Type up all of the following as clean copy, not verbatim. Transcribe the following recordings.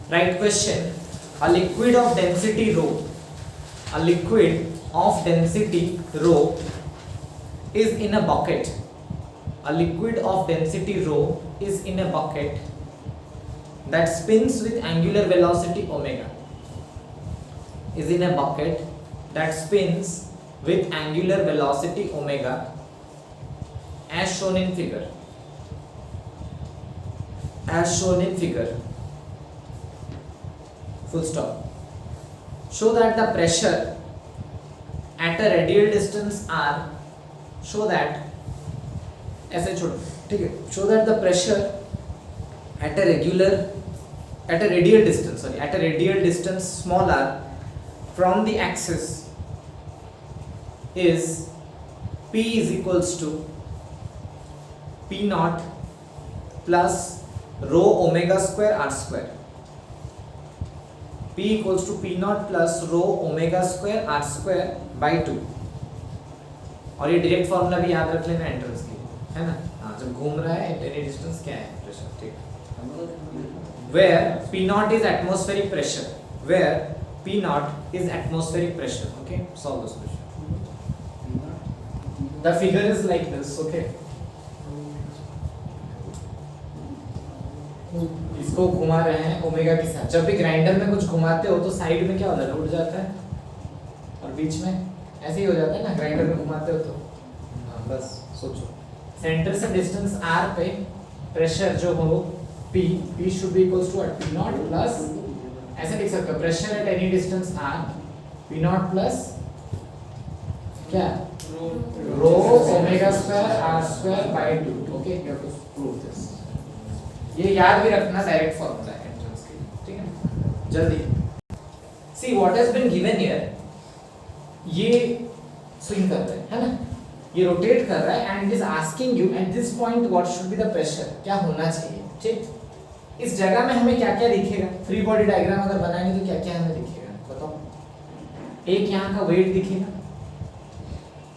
Right question. A liquid of density rho. A liquid of density rho is in a bucket. A liquid of density rho is in a bucket that spins with angular velocity omega. Is in a bucket that spins with angular velocity omega as shown in figure. As shown in figure. Full stop. Show that the pressure at a radial distance r. Show that ऐसे छोड़ो, ठीक है. Show that the pressure at a radial distance small r from the axis is P is equals to P naught plus rho omega square r square. P equals to P naught plus rho omega square r square by 2. और ये direct formula भी याद रख लेना entrance के लिए, है ना. हाँ, जब घूम रहा है एट एनी डिस्टेंस क्या है प्रेशर, ठीक. Where P naught is atmospheric pressure. Where P naught is atmospheric pressure. Okay, solve this question. The figure is like this. Okay. इसको घुमा रहे हैं ओमेगा के साथ. जब भी ग्राइंडर में कुछ घुमाते हो तो साइड में क्या होता है, उठ जाता है, और बीच में ऐसे ही हो जाता है ना, ग्राइंडर में घुमाते हो तो. हाँ, बस सोचो सेंटर से डिस्टेंस r पे प्रेशर जो हो P should be equals to P not plus, ऐसे लिख सकते हो, pressure at any distance r P not plus क्या rho omega square r square by 2. Okay, you have to prove this. ये याद भी रखना, डायरेक्ट फॉर्मूला है एंट्रेंस के लिए, ठीक है. जल्दी see what has been given here. ये स्विंग कर रहा है ना, ये रोटेट कर रहा है and is asking you at this point what should be the pressure, क्या होना चाहिए. ठीक, इस जगह में हमें क्या क्या दिखेगा. फ्री बॉडी डायग्राम अगर बनाएंगे तो क्या क्या हमें दिखेगा बताओ. एक यहाँ का वेट दिखेगा,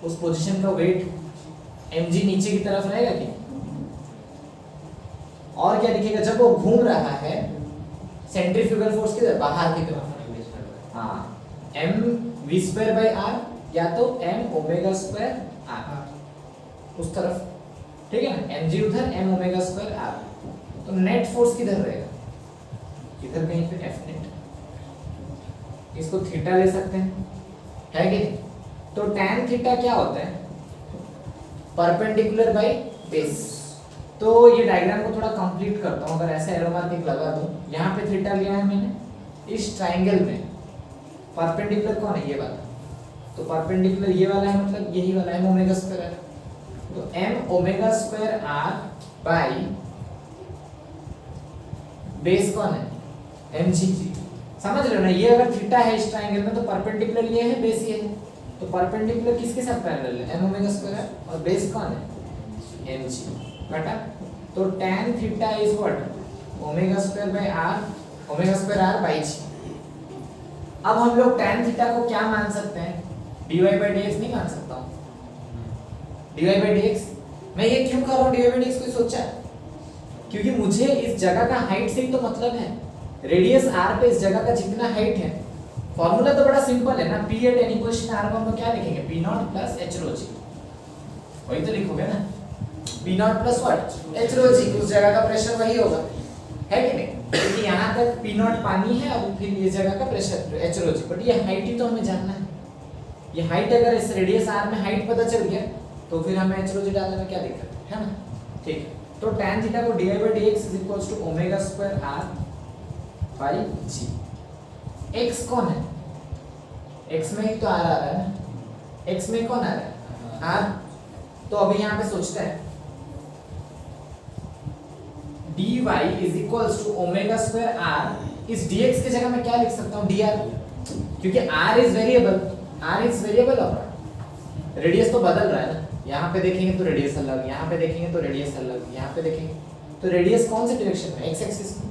उस पोजीशन का वेट mg नीचे की तरफ रहेगा कि, और क्या दिखेगा जब वो घूम रहा है सेंट्रीफ्यूगल फोर्स किधर, बाहर की तरफ. हाँ, m v square by r या तो m ओमेगा स्क्वायर r उस तरफ, ठीक है ना. mg उधर, m ओमेगा स्क्वायर r. तो नेट फोर्स किधर रहेगा, इधर कहीं पे f नेट. इसको थीटा ले सकते हैं, है कि नहीं. तो tan थीटा क्या होता है, परपेंडिकुलर बाय बेस. तो ये डायग्राम को थोड़ा कंप्लीट करता हूं. अगर ऐसे एरो मार्क लगा दूं, यहाँ पे थीटा लिया है मैंने. इस ट्रायंगल में परपेंडिकुलर कौन है, ये वाला. तो परपेंडिकुलर ये वाला है, मतलब यही वाला m ओमेगा स्क्वायर है. तो m omega square r by base कौन है, mg. समझ रहे हो ना. ये अगर थीटा है इस ट्रायंगल में तो परपेंडिकुलर ये है, बेस ये है. तो परपेंडिकुलर किसके साथ पैरेलल है, m ओमेगा स्क्वायर, और बेस कौन है, mg घटा. तो tan theta is what, omega square by r, omega square r by g. अब हम लोग tan थीटा को क्या मान सकते हैं, dy by dx नहीं मान सकता हूं. dy by dx मैं ये क्यों कर रहा हूं, dy by dx कोई सोचा है, क्योंकि मुझे इस जगह का हाइट से ही तो मतलब है. रेडियस r पे इस जगह का जितना हाइट है. फॉर्मूला तो बड़ा सिंपल है ना. p at any position r को हम लोग क्या लिखेंगे, p not plus h rho g. वही तो लिखोगे ना, p not plus what, h rho g. उस जगह का प्रेशर वही होगा, है कि नहीं. क्योंकि यहाँ तक p नॉट पानी है, और फिर ये जगह का pressure h rho g. But ये हाइट ही तो हमें जानना है. ये हाइट अगर इस रेडियस r में हाइट पता चल गया तो फिर हमें h rho g डालने में क्या दिक्कत है ना. ठीक है. तो tan थीटा को dy by dx is equals to omega square r by g. x कौन है, x में ही तो r आ रहा है ना. x में कौन आ रहा है, r. तो अभी यहाँ पे सोचते हैं dy is equals to omega square r. इस dx की जगह मैं क्या लिख सकता हूँ, dr, क्योंकि r is variable. r is variable और रेडियस तो बदल रहा है ना. यहाँ पे देखेंगे तो रेडियस अलग, यहाँ पे देखेंगे तो रेडियस अलग, यहाँ पे देखेंगे तो रेडियस कौन से डायरेक्शन में, x एक्सिस में.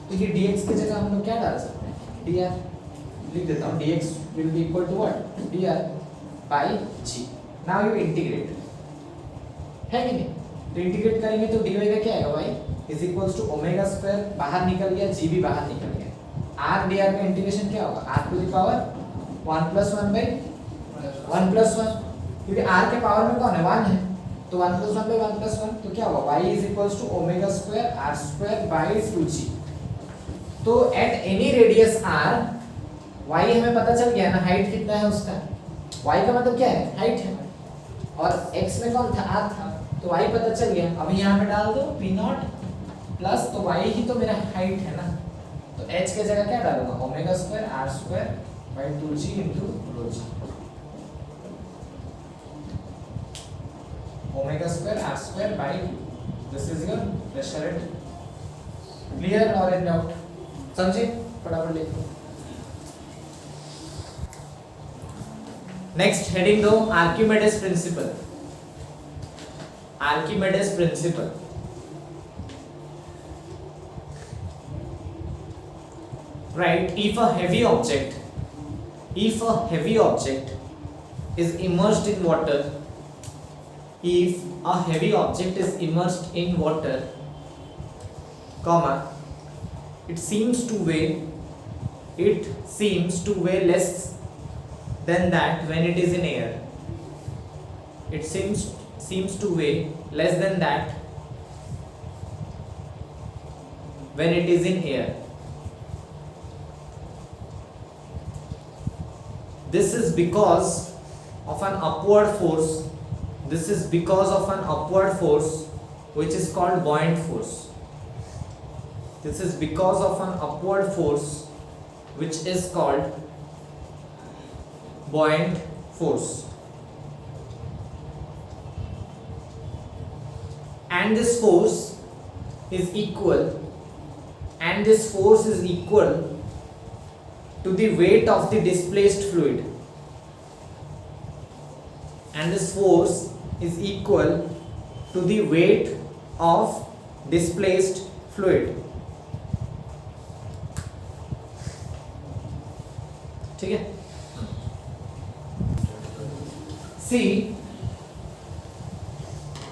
तो ये dx की जगह हम लोग क्या डाल सकते हैं, dr लिख देता हूँ. dx will be equal to what, dr by g. now you integrate, है कि नहीं. तो इंटीग्रेट करेंगे तो dy का क्या आएगा, y is equals to omega square, बाहर निकल गया, g भी बाहर निकल गया. आर डी आर का इंटीग्रेशन क्या होगा, R to the power 1 + 1 by 1 + 1, क्योंकि आर के पावर में कौन है 1 है, तो 1 + 1 बाई 1 + 1, तो क्या होगा y = ω² r² बाई 2g। तो at any radius r y हमें पता चल गया ना, हाइट कितना है उसका, y का मतलब क्या है हाइट है, और x में कौन था r था, तो y पता चल गया। अभी यहाँ पे डाल दो p0 प्लस, तो y ही तो मेरा हाइट है ना, तो h के जगह क्या डालूंगा ω² r² by 2g into ρg, ω² r² by, this is your pressure rate. Clear और इन डाउट, समझे, फटाफट लिखो। नेक्स्ट हेडिंग दो, Archimedes principal. Archimedes principal, right, if a heavy object is immersed in water, if a heavy object is immersed in water, comma, it seems to weigh less than that when it is in air. It seems to weigh less than that when it is in air. This is because of an upward force. This is because of an upward force which is called buoyant force. This is because of an upward force which is called buoyant force. And this force is equal to the weight of the displaced fluid. And this force is equal to the weight of displaced fluid. ठीक है, सी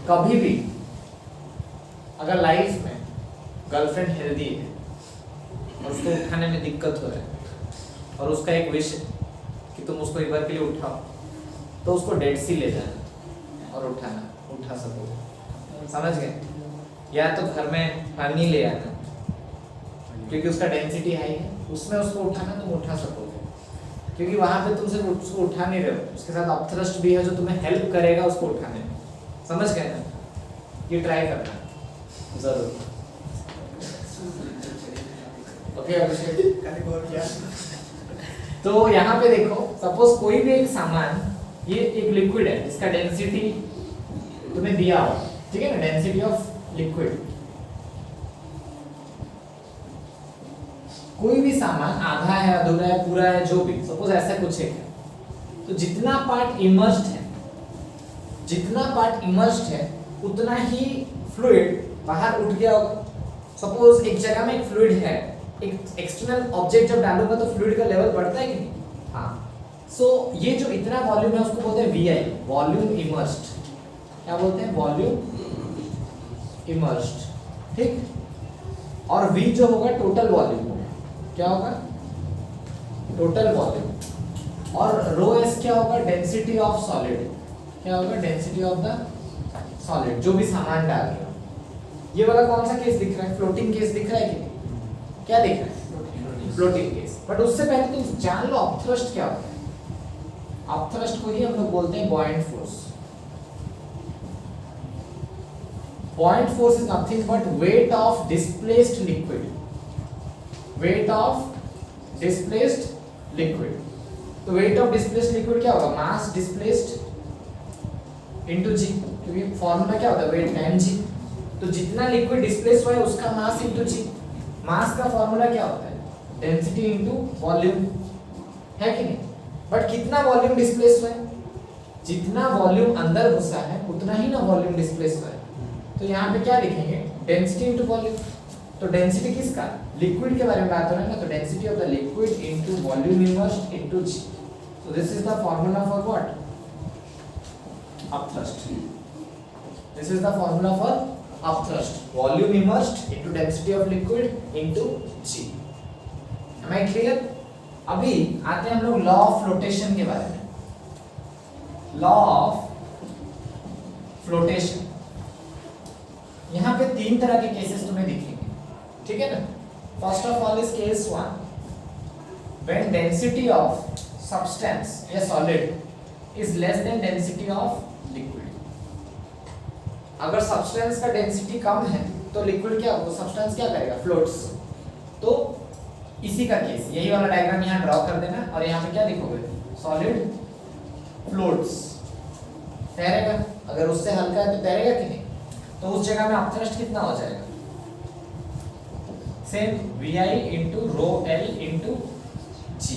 कभी भी अगर life में girlfriend healthy है और उसको उठाने में दिक्कत हो रहा है और उसका एक विश है कि तुम उसको एक बार के लिए उठाओ, तो उसको डेड सी ले जाना और उठा सको, समझ गए, या तो घर में पानी ले आना क्योंकि उसका डेंसिटी हाई है, उसमें उसको उठाना तुम उठा सकोगे, क्योंकि वहां पे तुम सिर्फ उसको उठा नहीं रहे हो, उसके साथ अपथ्रस्ट भी है जो तुम्हें हेल्प करेगा उसको उठाने में, समझ गए ना, ये ट्राई करना जरूर। ओके अभिषेक, तो यहाँ पे देखो, सपोज कोई भी एक सामान, ये एक लिक्विड है जिसका डेंसिटी तुम्हें दिया हो, ठीक है ना, डेंसिटी ऑफ लिक्विड, कोई भी सामान आधा है, अधूरा है, पूरा है, जो भी, सपोज ऐसा कुछ है, तो जितना पार्ट इमर्स्ड है उतना ही फ्लूइड बाहर उठ गया होगा। सपोज एक जगह में एक फ्लूइड है, एक एक्सटर्नल ऑब्जेक्ट जब डालूंगा तो फ्लूइड का लेवल बढ़ता है कि नहीं, हाँ, सो ये जो इतना वॉल्यूम है उसको बोलते हैं VI, वॉल्यूम इमर्स्ड, क्या बोलते हैं, वॉल्यूम इमर्स्ड, ठीक, और V जो होगा टोटल वॉल्यूम होगा, क्या होगा, टोटल वॉल्यूम, और ρS क्या होगा, डेंसिटी ऑफ सॉलिड, क्या होगा, डेंसिटी ऑफ द सॉलिड, जो भी सामान डाल रहे हो। ये वाला कौन सा केस दिख रहा है, फ्लोटिंग केस दिख रहा है कि नहीं, क्या दिख रहा है, फ्लोटिंग केस। बट उससे पहले तुम जान लो अपथ्रस्ट क्या होता है, अपथ्रस्ट को ही हम लोग बोलते हैं buoyant force। buoyant force is nothing but weight of displaced liquid, weight of displaced liquid। तो weight of displaced liquid क्या होगा, mass displaced into g, क्योंकि फॉर्मूला क्या होता है, weight का mg, तो जितना लिक्विड डिस्प्लेस हुआ है उसका मास इनटू g, मास का फॉर्मूला क्या होता है, डेंसिटी इनटू वॉल्यूम, है कि नहीं, बट कितना वॉल्यूम डिस्प्लेस हुआ है, जितना वॉल्यूम अंदर घुसा है उतना ही ना वॉल्यूम डिस्प्लेस हुआ है, तो यहाँ पे क्या लिखेंगे, डेंसिटी इनटू वॉल्यूम। तो डेंसिटी किसका, लिक्विड के बारे में बात हो रहा है ना, तो density of the liquid into volume immersed into g, so this is the formula for what, upthrust, this is the formula for upthrust, volume immersed into density of liquid into g। Am I clear? अभी आते हैं हम लोग law of flotation के बारे में। Law of flotation, यहाँ पे 3 तरह के केसेस तुम्हें दिखेंगे, ठीक है ना। First of all is case 1, when density of substance या solid is less than density of liquid. अगर सब्सटेंस का डेंसिटी कम है तो लिक्विड क्या, वो सब्सटेंस क्या करेगा, फ्लोट्स। तो इसी का केस, यही वाला डायग्राम यहाँ ड्रॉ कर देना और यहाँ पे क्या लिखोगे, सॉलिड फ्लोट्स, तैरेगा। अगर उससे हल्का है तो तैरेगा कि नहीं, तो उस जगह में अपथ्रस्ट कितना हो जाएगा, same Vi into rho L into g.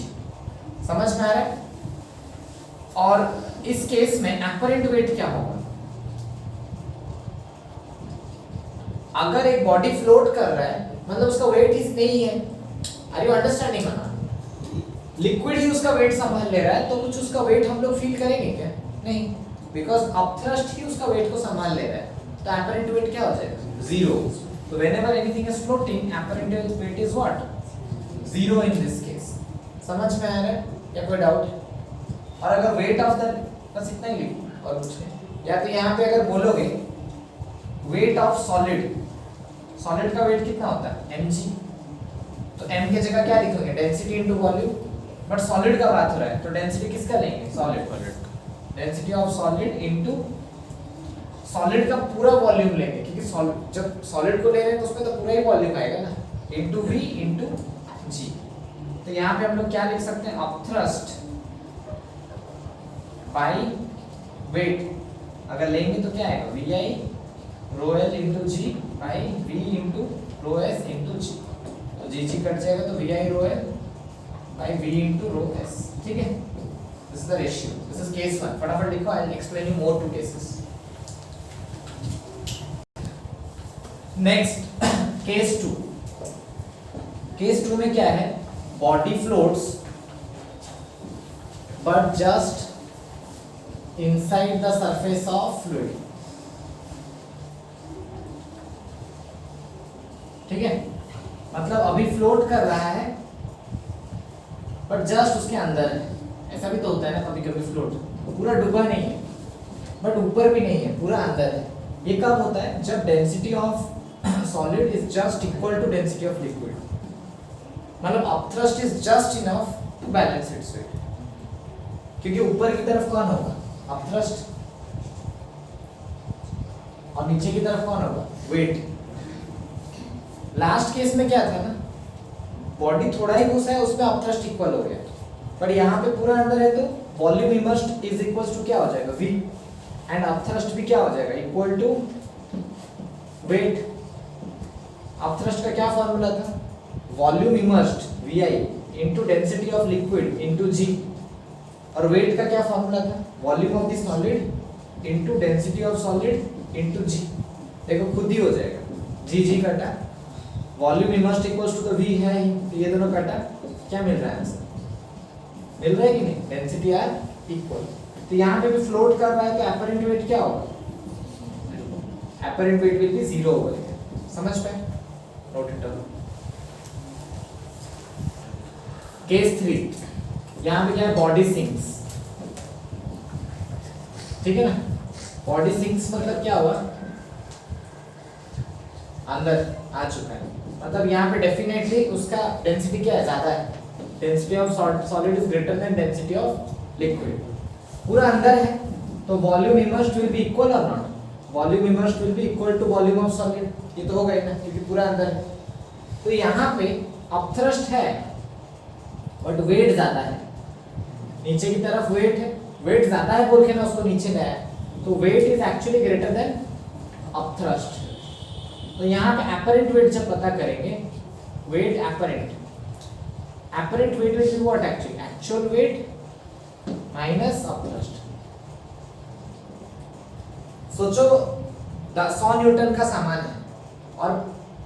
समझ में आ रहा है? और इस केस में एपरेंट वेट क्या होगा, अगर एक बॉडी फ्लोट कर रहा है मतलब उसका वेट इस नहीं है। आर यू अंडरस्टैंडिंग ना? लिक्विड ही उसका वेट संभाल ले रहा है तो कुछ उसका वेट हम लोग फील करेंगे क्या, नहीं, बिकॉज अपथ्रस्ट ही उसका वेट को संभाल ले रहा है। तो एपरेंट वेट क्या हो जाएगा, 0। तो whenever anything is floating apparent wait is what, 0 in this case. समझ में आ रहा है या कोई डाउट? और अगर वेट ऑफ द, बस इतना ही लिखो और कुछ नहीं। या तो यहाँ पे अगर बोलोगे वेट ऑफ सॉलिड, सॉलिड का वेट कितना होता है, mg, तो m की जगह क्या लिखोगे, density into volume. But solid का बात हो रहा है तो डेंसिटी किसका लेंगे, solid, density of solid into solid का पूरा वॉल्यूम लेंगे, क्योंकि सॉलिड, जब सॉलिड को ले रहे हैं तो उसमें तो पूरा ही वॉल्यूम आएगा ना, इनटू v इनटू g। तो यहाँ पे हम लोग क्या लिख सकते हैं, अपथ्रस्ट बाय वेट अगर लेंगे तो क्या आएगा, vi rho L into g by V into rho S into g. तो जी जी कट जाएगा तो V I rho L by V into rho S, ठीक है। This is the ratio, this is case 1। फटाफट लिखो, I will explain you more two cases. Next case 2। Case 2 में क्या है, body floats but just inside the surface of fluid, ठीक है। मतलब अभी फ्लोट कर रहा है बट जस्ट उसके अंदर है। ऐसा भी तो होता है ना कभी कभी, फ्लोट पूरा डूबा नहीं है बट ऊपर भी नहीं है, पूरा अंदर है। ये कब होता है, जब density of solid is just equal to density of liquid, मतलब upthrust is just enough to balance its weight. क्योंकि ऊपर की तरफ कौन होगा, अपथ्रस्ट, और नीचे की तरफ कौन होगा, वेट। लास्ट केस में क्या था ना, बॉडी थोड़ा ही घुसा है उसमें अपथ्रस्ट इक्वल हो गया, पर यहाँ पे पूरा अंदर है तो volume immersed is equal to क्या हो जाएगा, v, एंड अपथ्रस्ट भी क्या हो जाएगा, इक्वल टू वेट। अपथ्रस्ट का क्या फॉर्मूला था, volume immersed vi into density of liquid into g, और वेट का क्या फॉर्मूला था, volume of the solid into density of solid into g। देखो खुद ही हो जाएगा, g कटा, volume immersed equals to the v है, ये दोनों कटा, क्या मिल रहा है आंसर, मिल रहा है कि नहीं, डेंसिटी आर इक्वल। तो यहाँ पे भी फ्लोट कर रहा है तो एपरेंट वेट क्या होगा, एपरेंट वेट विल बी 0 होगा। समझ पाए, नोट इट डाउन। केस 3, यहाँ पे क्या है, बॉडी सिंक्स, ठीक है ना। बॉडी सिंक्स मतलब क्या हुआ, अंदर आ चुका है, मतलब यहाँ पे डेफिनेटली उसका डेंसिटी क्या है, ज्यादा है, density of solid is greater than density of liquid. पूरा अंदर है तो volume immersed will be equal or not, volume immersed will be equal to volume of solid, ये तो होगा ही ना क्योंकि पूरा अंदर है। तो यहाँ पे अपथ्रस्ट है बट वेट ज्यादा है, नीचे की तरफ वेट है, वेट ज्यादा है बोल के ना उसको नीचे लाया, तो weight is actually greater than upthrust. तो यहाँ पे एपरेंट वेट जब पता करेंगे, weight apparent weight will be what, actual weight minus upthrust. सोचो 100 न्यूटन का सामान है और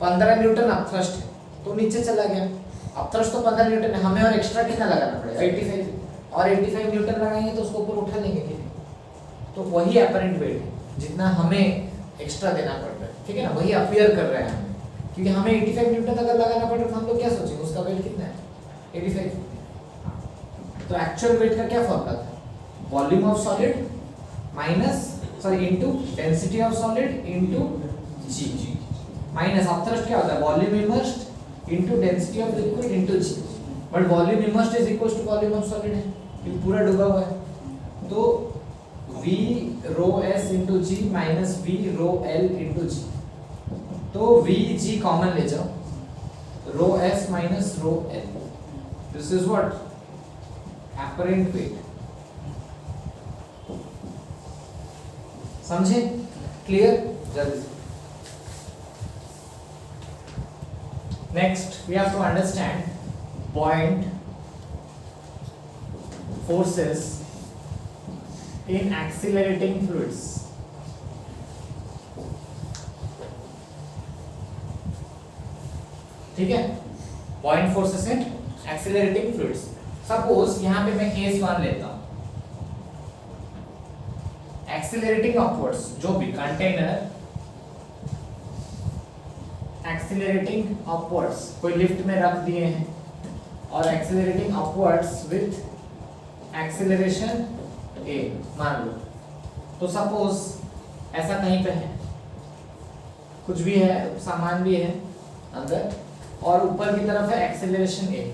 15 न्यूटन अपथ्रस्ट है, तो नीचे चला गया। अपथ्रस्ट तो 15 न्यूटन है, हमें और एक्स्ट्रा कितना लगाना पड़ेगा, 85, और 85 न्यूटन लगाएंगे तो उसको ऊपर उठा लेंगे, ठीक है। तो वही एपरेंट वेट है जितना हमें एक्स्ट्रा देना पड़ रहा है, ठीक है ना, वही अपीयर कर रहा है हमें, क्योंकि हमें 85 न्यूटन अगर लगाना पड़ रहा है तो हम लोग क्या सोचेंगे, उसका वेट कितना है, 85। तो एक्चुअल वेट का क्या फॉर्मूला था? Volume of solid into density of solid into g minus upthrust क्या होता है? Volume immersed into density of liquid into g, but volume immersed is equal to volume of solid है, ये पूरा डूबा हुआ है। तो V rho S into g minus V rho L into g, तो V G कॉमन ले जाओ, rho S minus rho L, this is what apparent weight। समझे? क्लियर? जल्दी। Next we have to understand buoyant forces in accelerating fluids। ठीक है, buoyant forces in accelerating fluids। Suppose यहां पे मैं केस 1 लेता हूं, एक्सीलरेटिंग अपवर्ड्स, जो भी कंटेनर एक्सीलरेटिंग अपवर्ड्स कोई लिफ्ट में रख दिए हैं और accelerating upwards with acceleration a मान लो, तो सपोज ऐसा कहीं पे है, कुछ भी है, सामान भी है अंदर और ऊपर की तरफ है एक्सीलरेशन a।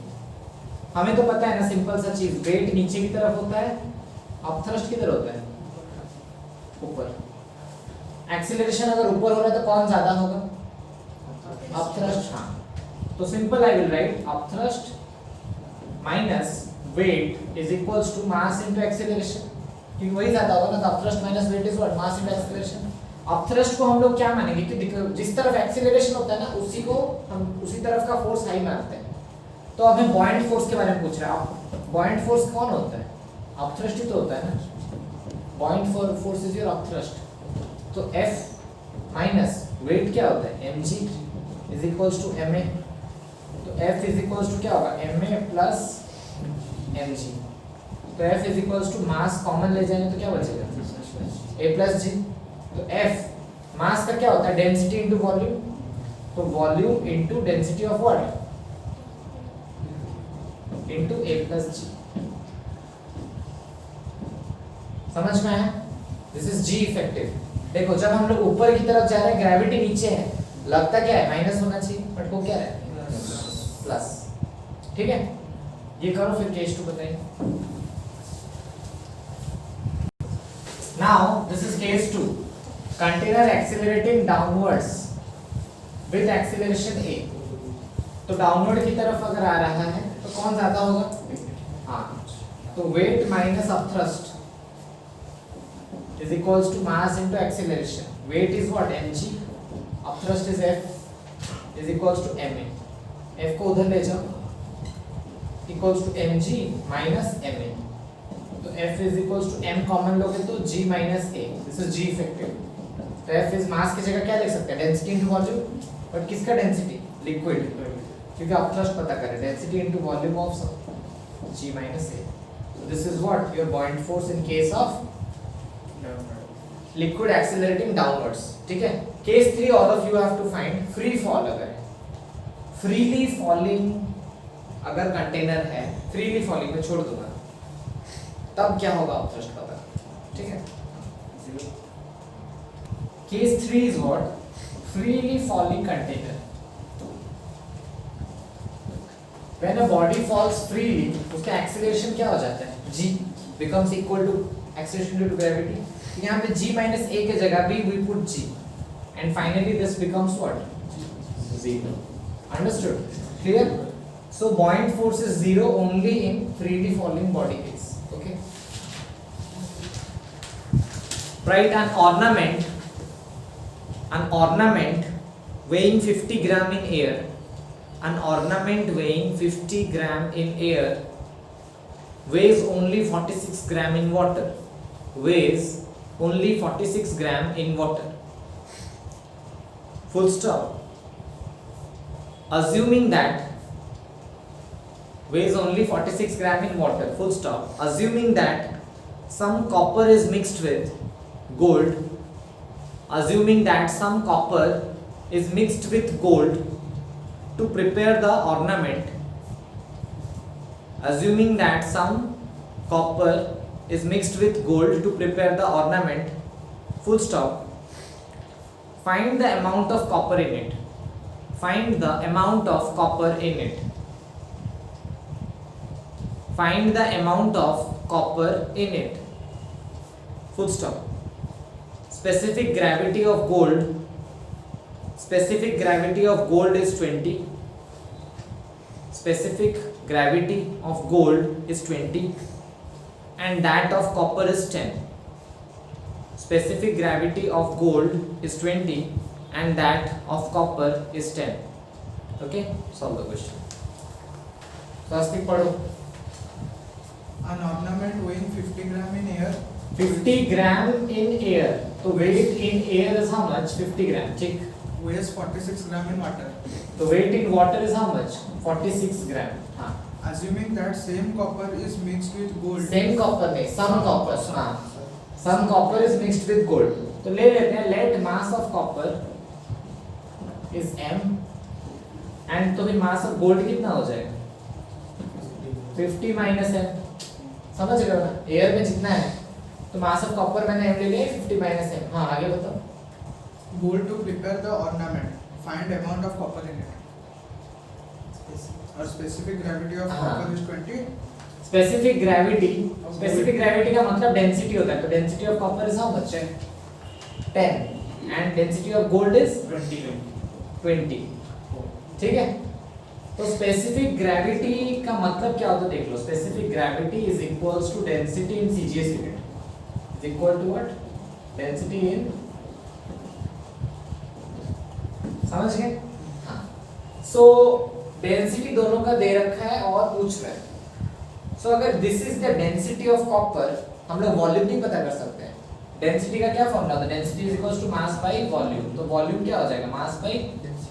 हमें तो पता है ना सिंपल सा चीज, वेट नीचे की तरफ होता है, अपथ्रस्ट किधर होता है? ऊपर। एक्सीलरेशन अगर ऊपर हो रहा है तो कौन ज्यादा होगा? अपथ्रस्ट। हाँ, तो simple I will write upthrust minus weight is equals to mass into acceleration, क्योंकि वही ज्यादा होगा ना, तो upthrust minus weight is what? Mass into acceleration. Upthrust को हम लोग क्या मानेंगे कि जिस तरफ एक्सीलरेशन होता है ना उसी को हम उसी तरफ का फोर्स हाई मानते हैं। तो अब हमें बॉयंट फोर्स के बारे में पूछ रहा है। बॉयंट फोर्स कौन होता है? अपथ्रस्ट ही तो होता है ना, buoyant force is your upthrust. तो F माइनस वेट क्या होता है? mg is equals to ma, तो F इज इक्वल्स टू क्या होगा? ma प्लस mg, तो F is equals to mass common ले जाएंगे तो क्या बचेगा? a plus g। तो F मास का क्या होता है? डेंसिटी इनटू वॉल्यूम, तो volume into density of what? Into a plus g। समझ में आया? This is g effective. देखो जब हम लोग ऊपर की तरफ जा रहे हैं, ग्रेविटी नीचे है, लगता क्या है? माइनस होना चाहिए, बट वो क्या है? प्लस। ठीक है, ये करो फिर केस 2 बताइए। Now this is case 2, container accelerating downwards with acceleration a। तो डाउनवर्ड की तरफ अगर आ रहा है तो कौन ज्यादा होगा? हाँ, तो wait minus upthrust is equals to mass into acceleration। weight is what? mg, upthrust is F is equals to ma। F को उधर ले जाओ, equals to mg minus ma, तो F is equals to m common लोगे तो g minus a, this is g effective। तो F is mass की जगह क्या लिख सकते हैं? डेंसिटी इनटू वॉल्यूम, बट किसका डेंसिटी? लिक्विड, क्योंकि अपथ्रस्ट पता करें, density into volume of g minus a। so this is what your buoyant force in case of liquid accelerating downwards. ठीक है, case 3 all of you have to find free fall. अगर freely falling अगर container है, freely falling में छोड़ दूंगा, तब क्या होगा? अपथ्रस्ट पता। ठीक है, case 3 is what? Freely falling container. When a body falls freely, उसका एक्सीलरेशन क्या हो जाता है? g becomes equal to acceleration due to gravity। यहाँ पे g minus a के जगह भी we put g and finally this becomes what? 0। Understood? Clear? So buoyant force is 0 only in freely falling body case। Okay? Write an ornament weighing 50 gram in air, an ornament weighing 50 gram in air weighs only 46 gram in water, weighs only 46 gram in water, full stop। Assuming that weighs only 46 gram in water, full stop, assuming that some copper is mixed with gold, assuming that some copper is mixed with gold to prepare the ornament, assuming that some copper is mixed with gold to prepare the ornament, full stop, find the amount of copper in it. Find the amount of copper in it. Find the amount of copper in it. Full stop. Specific gravity of gold. Specific gravity of gold is 20. Specific gravity of gold is 20 and that of copper is 10. Specific gravity of gold is 20 and that of copper is 10. Okay, solve the question. First thing padho. An ornament weighing 50 gram in air. 50 gram in air. So weight in air is how much? 50 gram. Check. Weighs 46 gram in water. So weight in water is how much? 46 gram. हाँ. Assuming that same copper is mixed with gold. Same copper नहीं, some copper. हाँ. Some copper is mixed with gold. तो ले लेते हैं. Let mass of copper is m and तो फिर mass of gold कितना हो जाएगा? 50 minus m. समझ रहे हो ना? एयर में जितना है तो mass of copper मैंने m ले लिया 50 minus m. हाँ आगे बताओ. Gold to prepare the ornament. Find amount of copper in it. और specific gravity of copper is 20. Specific gravity का मतलब डेंसिटी होता है. तो density of copper is how much? 10 and density of gold is 20. ठीक है. तो स्पेसिफिक ग्रेविटी का मतलब क्या होता है देख लो. Specific gravity is equals to density in CGS unit. Is equal to what? Density in. समझ गए? हाँ. सो डेंसिटी दोनों का दे रखा है और पूछ रहा है. सो अगर this is the density of copper, हम लोग वॉल्यूम नहीं पता कर सकते हैं. डेंसिटी का क्या फॉर्मूला होता है? Density is equals to mass by volume. तो वॉल्यूम क्या हो जाएगा? Mass by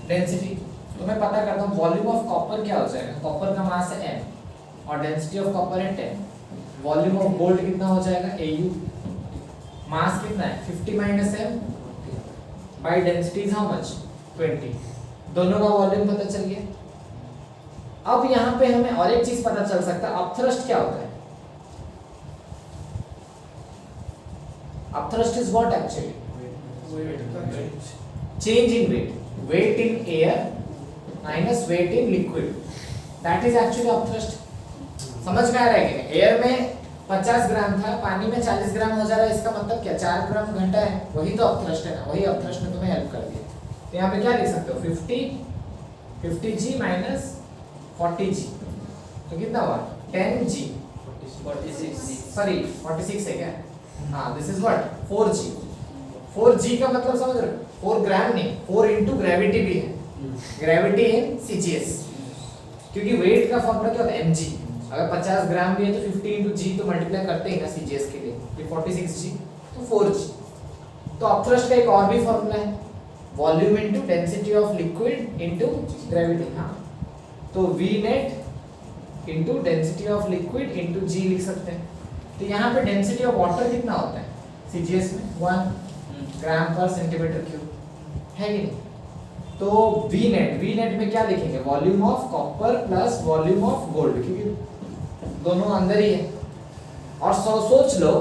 density. तो मैं पता करता हूँ वॉल्यूम ऑफ कॉपर क्या हो जाएगा. कॉपर का मास है m और डेंसिटी ऑफ कॉपर है 10. वॉल्यूम ऑफ गोल्ड कितना हो जाएगा? Au. मास कितना है? 50 minus m by density is how much? 20. दोनों का वॉल्यूम पता चल गया. अब यहाँ पे हमें और एक चीज पता चल सकता है. अपथ्रस्ट क्या होता है? Upthrust is what actually? Change in weight. Weight in air minus weight in liquid. That is actually upthrust. समझ में आ रहा है कि नहीं? एयर में 50 ग्राम था, पानी में 40 ग्राम हो जा रहा है. इसका मतलब क्या? 4 ग्राम घटा है. वही तो अपथ्रस्ट है ना. वही अपथ्रस्ट ने तुम्हें हेल्प कर दिया. तो यहाँ पे क्या लिख सकते हो? 50g minus 40g. तो कितना हुआ? 10g. 46. सॉरी 46 है क्या? हाँ, this is what? 4g. 4g का मतलब समझ रहे हो? 4 ग्राम नहीं, 4 इंटू ग्रेविटी भी है. Gravity in CGS. क्योंकि वेट का फॉर्मूला क्या होता है? mg. अगर 50 ग्राम भी है तो 50 इंटू g तो मल्टीप्लाई करते ही ना सीजीएस के लिए. ये 46g तो 4g. तो अपथ्रस्ट का एक और भी फॉर्मूला है. Volume into density of liquid into gravity. हाँ, तो V net into density of liquid into G लिख सकते हैं. तो यहाँ पे डेंसिटी ऑफ वाटर कितना होता है सीजीएस में? 1 ग्राम पर सेंटीमीटर क्यूब है कि नहीं? तो V नेट में क्या लिखेंगे? Volume of copper plus volume of gold, क्योंकि दोनों अंदर ही है. और सोच लो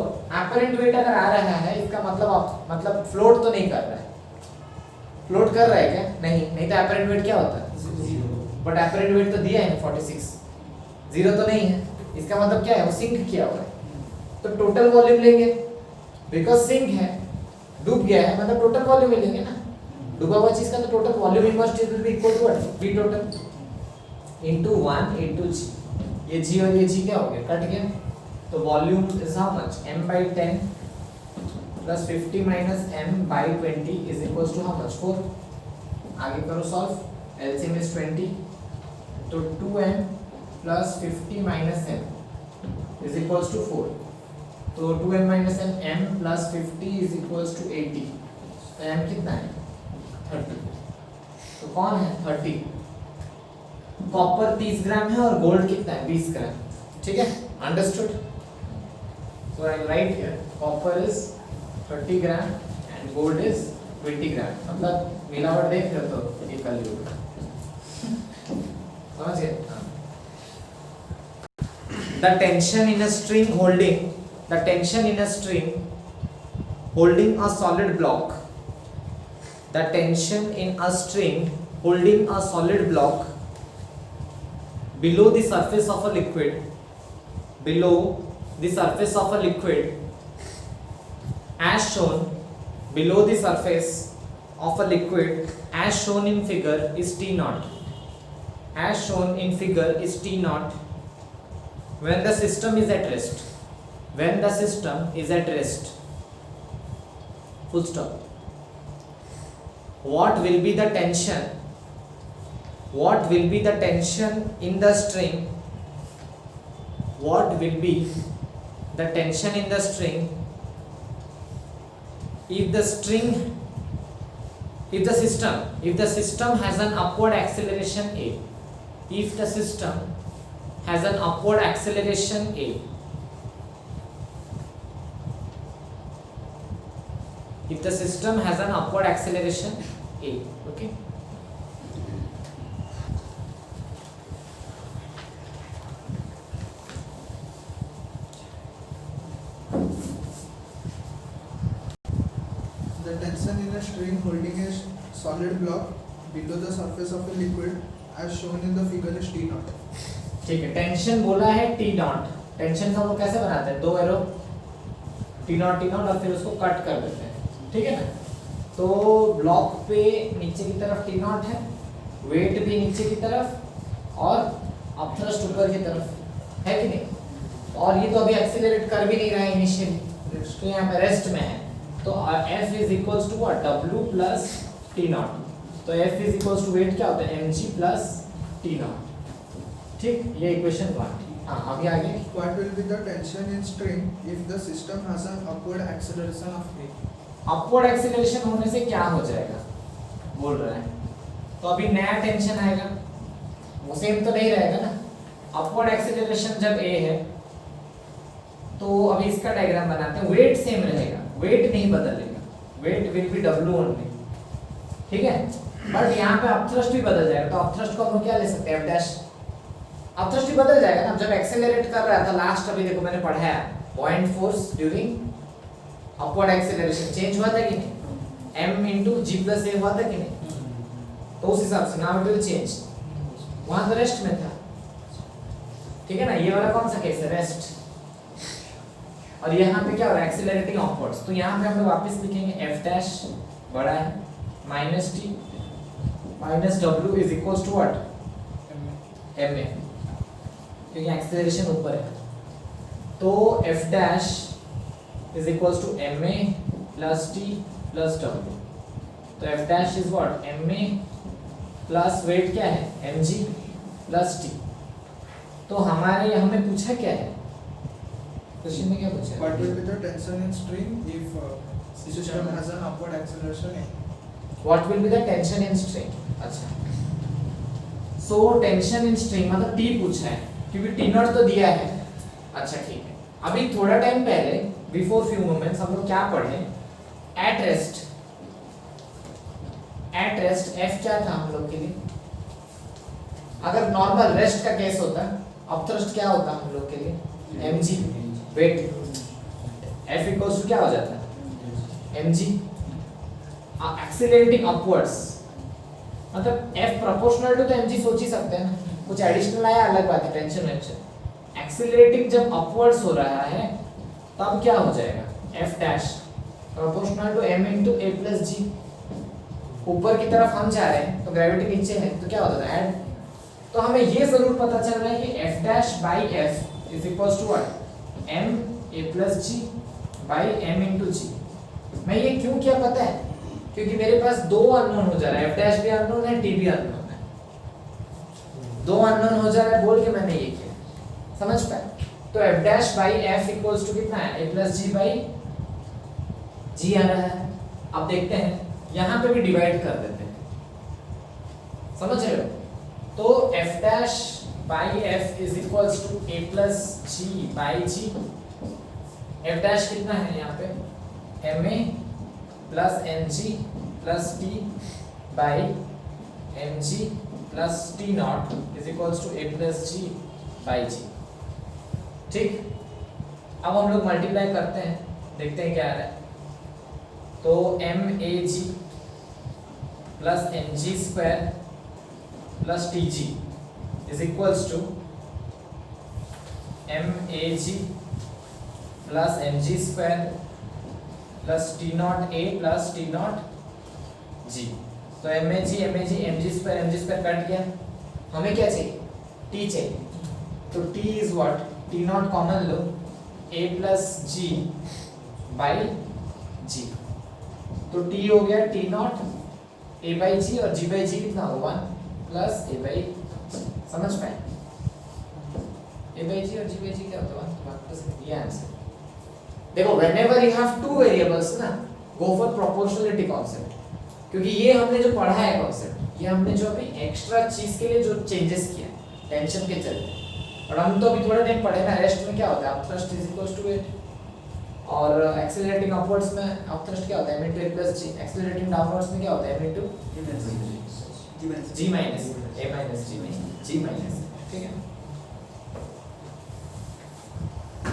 एपरेंट वेट अगर आ रहा है इसका मतलब फ्लोट तो नहीं कर रहा है. फ्लोट कर रहा है क्या? नहीं तो एपरेंट वेट क्या होता है? बट एपरेंट वेट तो दिया है 46. 0 तो नहीं है. इसका मतलब क्या है? वो सिंक किया हुआ है. तो टोटल वॉल्यूम लेंगे बिकॉज सिंक है, डूब गया है, मतलब टोटल वॉल्यूम ही लेंगे ना. डूबा हुआ चीज का तो total volume inverse will be equal to what? V total into 1 into g. ये g और ये g क्या हो गया? कट गया. तो volume is how much? m by 10 plus 50 minus m by 20 is equals to how much? 4. आगे करो सॉल्व. LCM is 20. तो 2m plus 50 minus m is equals to 4. तो 2m minus m plus 50 is equals to 80. तो m कितना है? 30. तो कौन है? 30. कॉपर 30 ग्राम है और गोल्ड कितना है? 20 ग्राम. ठीक है, understood. So I write here copper is 30 gram and gold is 20 gram. मतलब मिलावट देख रहे हो तो ये कल ही होगा. समझ गए? the tension in a string holding a solid block, the tension in a string holding a solid block below the surface of a liquid, as shown below the surface of a liquid as shown in figure is T naught, when the system is at rest, full stop. What will be the tension in the string? What will be the tension in the string if the system has an upward acceleration A? If the system has an upward acceleration A, okay. The tension in a string holding a solid block below the surface of a liquid as shown in the figure is T naught. ठीक है, tension बोला है T not. Tension का हम लोग कैसे बनाते हैं? दो एरो टी नॉट और फिर उसको कट कर देते हैं, ठीक है ना। तो ब्लॉक पे नीचे की तरफ टी नॉट है, वेट भी नीचे की तरफ और अपथ्रस्ट ऊपर की तरफ है कि नहीं। और ये तो अभी एक्सीलरेट कर भी नहीं रहा है इनिशियली, तो यहाँ पे रेस्ट में है। तो F is equals to what? W plus T naught. तो F is equals to weight क्या होता है? mg plus T naught. ठीक, ये इक्वेशन 1। हाँ, अभी आगे। What will be the tension in string if the system has an upward acceleration of A? Upward acceleration होने से क्या हो जाएगा बोल रहा है। तो अभी नया टेंशन आएगा, वो सेम तो नहीं रहेगा ना। अपवर्ड एक्सीलरेशन जब A है तो अभी इसका डायग्राम बनाते हैं। वेट सेम रहेगा, वेट नहीं बदलेगा, wait will B W only, ठीक है। बट यहाँ पे अपथ्रस्ट भी बदल जाएगा। तो अपथ्रस्ट को हम लोग क्या ले सकते हैं? F dash. अपथ्रस्ट भी बदल जाएगा ना। जब एक्सेलरेट कर रहा था लास्ट, अभी देखो मैंने पढ़ाया, buoyant force during upward acceleration change हुआ था कि नहीं? m into g plus a हुआ था कि नहीं? तो उस हिसाब से now it will change। वहां तो रेस्ट में था, ठीक है ना। ये वाला कौन सा केस है? रेस्ट। और यहाँ पे क्या हो रहा है? Accelerating upwards. तो यहाँ पे हम लोग वापस लिखेंगे f डैश बड़ा है minus t minus w is equals to what? ma, क्योंकि एक्सेलरेशन ऊपर है। तो f dash is equals to ma plus t plus w। तो f dash is what? ma plus weight क्या है? mg plus t। तो हमें पूछा क्या है क्वेश्चन में? क्या पूछा? What will be the tension in string if system has an upward acceleration A? What will be the tension in string? अच्छा, सो टेंशन इन स्ट्रिंग मतलब T पूछा है क्योंकि T नॉट तो दिया है। अच्छा ठीक है, अभी थोड़ा टाइम पहले बिफोर फ्यू मोमेंट्स हम लोग क्या पढ़े? एट रेस्ट F क्या था हम लोग के लिए? अगर नॉर्मल रेस्ट का केस होता, अपथ्रस्ट क्या होता हम लोग के लिए? mg weight. F equals to क्या हो जाता? mg एक्सीलरेटिंग अपवर्ड्स, मतलब F प्रोपोर्शनल टू तो mg सोच ही सकते हैं ना। कुछ एडिशनल आया अलग बात है, टेंशन वेंशन। एक्सीलरेटिंग जब अपवर्ड्स हो रहा है तब क्या हो जाएगा? F dash proportional to m into a plus g। ऊपर की तरफ हम जा रहे हैं तो ग्रेविटी नीचे है, तो क्या होता है? ऐड। तो हमें ये जरूर पता चल रहा है कि F dash by F is equals to what? m a plus g by m into g। मैं ये क्यों किया पता है? क्योंकि मेरे पास दो अननोन हो जा रहा है, F डैश भी अननोन है, T भी अननोन है। दो अननोन हो जा रहा है बोल के मैंने ये किया, समझ पाए? तो F dash by F equals to कितना है? a plus g by g आ रहा है। अब देखते हैं, यहाँ पे भी डिवाइड कर देते हैं, समझ रहे हो? तो F dash by F is equals to a plus g by g। F dash कितना है यहाँ पे? ma plus mg plus t by mg plus t naught is equals to a plus g by g। ठीक, अब हम लोग multiply करते हैं, देखते हैं क्या आ रहा है। तो MAG plus MG square plus TG is equals to MAG plus MG square plus T0 A plus T0 G। तो MAG MG स्क्वायर कट गया, हमें क्या चाहिए, T चाहिए। तो T इज व्हाट, T0 कॉमन लो, A plus G by G। तो T हो गया T0 A बाई G और G बाई G कितना होगा 1 प्लस A बाई, समझ पाए? A बाई G और G बाई G क्या होता है 1 प्लस, ये आंसर। देखो whenever you have two variables ना, go for proportionality concept, क्योंकि ये हमने जो पढ़ा है कॉन्सेप्ट, ये हमने जो अभी एक्स्ट्रा चीज के लिए जो चेंजेस किया टेंशन के चलते, और हम तो अभी थोड़े टाइम पढ़े ना, रेस्ट में क्या होता है अपथ्रस्ट इज इक्वल्स टू 8 और एक्सेलरेटिंग अपवर्ड्स में अपथ्रस्ट क्या होता है m into a plus g, accelerating downwards में क्या होता है m into g minus a minus g minus, ठीक है।